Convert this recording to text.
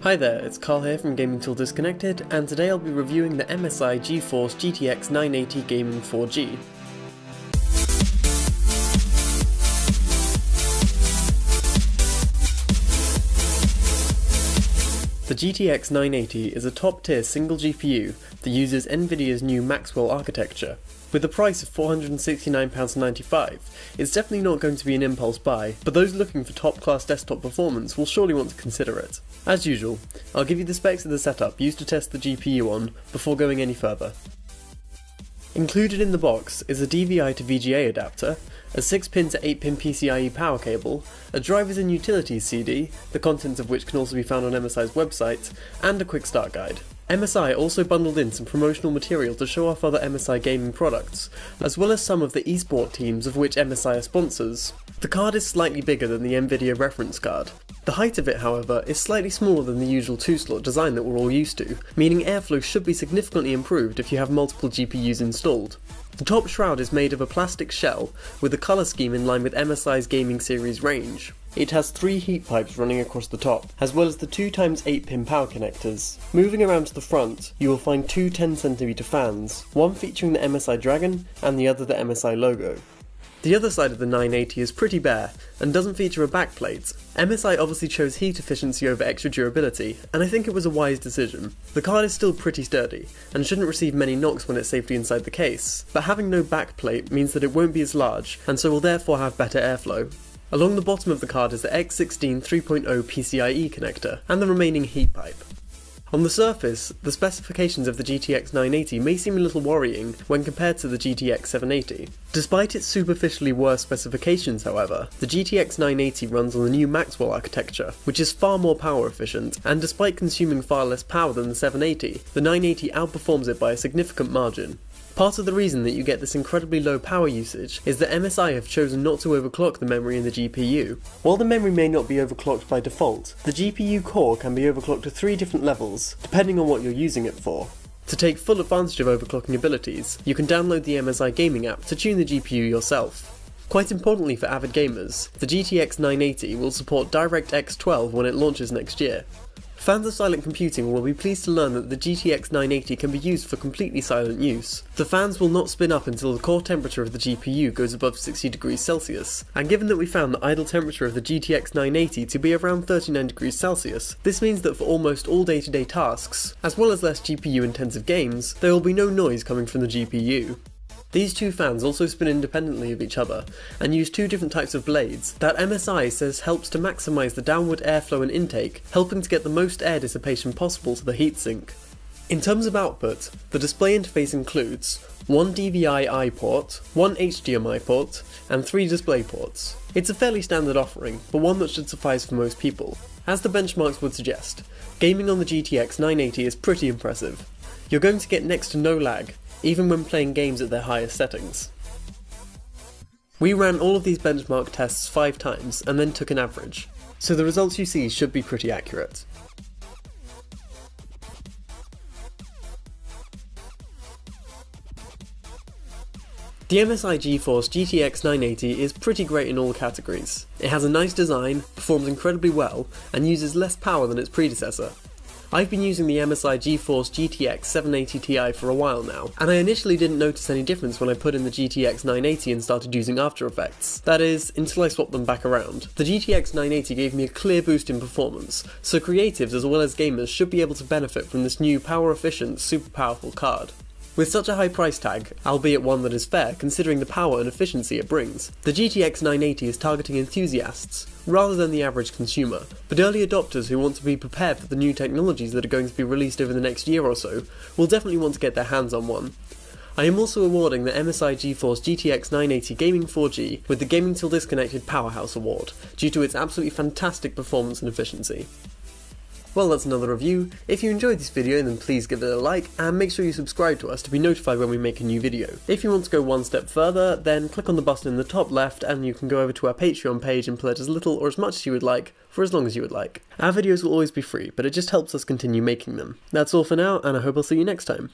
Hi there, it's Carl here from Gaming Till Disconnected, and today I'll be reviewing the MSI GeForce GTX 980 Gaming 4G. The GTX 980 is a top-tier single GPU that uses Nvidia's new Maxwell architecture. With a price of £469.95, it's definitely not going to be an impulse buy, but those looking for top-class desktop performance will surely want to consider it. As usual, I'll give you the specs of the setup used to test the GPU on before going any further. Included in the box is a DVI to VGA adapter, a 6-pin to 8-pin PCIe power cable, a drivers and utilities CD, the contents of which can also be found on MSI's website, and a quick start guide. MSI also bundled in some promotional material to show off other MSI gaming products, as well as some of the eSport teams of which MSI are sponsors. The card is slightly bigger than the Nvidia reference card. The height of it, however, is slightly smaller than the usual 2-slot design that we're all used to, meaning airflow should be significantly improved if you have multiple GPUs installed. The top shroud is made of a plastic shell, with a colour scheme in line with MSI's gaming series range. It has 3 heat pipes running across the top, as well as the 2x8-pin power connectors. Moving around to the front, you will find two 10cm fans, one featuring the MSI Dragon and the other the MSI logo. The other side of the 980 is pretty bare, and doesn't feature a backplate. MSI obviously chose heat efficiency over extra durability, and I think it was a wise decision. The card is still pretty sturdy, and shouldn't receive many knocks when it's safely inside the case, but having no backplate means that it won't be as large, and so will therefore have better airflow. Along the bottom of the card is the X16 3.0 PCIe connector, and the remaining heat pipe. On the surface, the specifications of the GTX 980 may seem a little worrying when compared to the GTX 780. Despite its superficially worse specifications, however, the GTX 980 runs on the new Maxwell architecture, which is far more power efficient, and despite consuming far less power than the 780, the 980 outperforms it by a significant margin. Part of the reason that you get this incredibly low power usage is that MSI have chosen not to overclock the memory in the GPU. While the memory may not be overclocked by default, the GPU core can be overclocked to 3 different levels, depending on what you're using it for. To take full advantage of overclocking abilities, you can download the MSI gaming app to tune the GPU yourself. Quite importantly for avid gamers, the GTX 980 will support DirectX 12 when it launches next year. Fans of silent computing will be pleased to learn that the GTX 980 can be used for completely silent use. The fans will not spin up until the core temperature of the GPU goes above 60 degrees Celsius, and given that we found the idle temperature of the GTX 980 to be around 39 degrees Celsius, this means that for almost all day-to-day tasks, as well as less GPU intensive games, there will be no noise coming from the GPU. These two fans also spin independently of each other, and use 2 different types of blades that MSI says helps to maximise the downward airflow and intake, helping to get the most air dissipation possible to the heatsink. In terms of output, the display interface includes 1 DVI-I port, 1 HDMI port, and 3 display ports. It's a fairly standard offering, but one that should suffice for most people. As the benchmarks would suggest, gaming on the GTX 980 is pretty impressive. You're going to get next to no lag, even when playing games at their highest settings. We ran all of these benchmark tests 5 times and then took an average, so the results you see should be pretty accurate. The MSI GeForce GTX 980 is pretty great in all categories. It has a nice design, performs incredibly well, and uses less power than its predecessor. I've been using the MSI GeForce GTX 780 Ti for a while now, and I initially didn't notice any difference when I put in the GTX 980 and started using After Effects. That is, until I swapped them back around. The GTX 980 gave me a clear boost in performance, so creatives as well as gamers should be able to benefit from this new power efficient, super powerful card. With such a high price tag, albeit one that is fair considering the power and efficiency it brings, the GTX 980 is targeting enthusiasts, rather than the average consumer, but early adopters who want to be prepared for the new technologies that are going to be released over the next year or so will definitely want to get their hands on one. I am also awarding the MSI GeForce GTX 980 Gaming 4G with the Gaming Till Disconnected Powerhouse Award, due to its absolutely fantastic performance and efficiency. Well, that's another review. If you enjoyed this video, then please give it a like, and make sure you subscribe to us to be notified when we make a new video. If you want to go one step further, then click on the button in the top left and you can go over to our Patreon page and pledge as little or as much as you would like, for as long as you would like. Our videos will always be free, but it just helps us continue making them. That's all for now, and I hope I'll see you next time.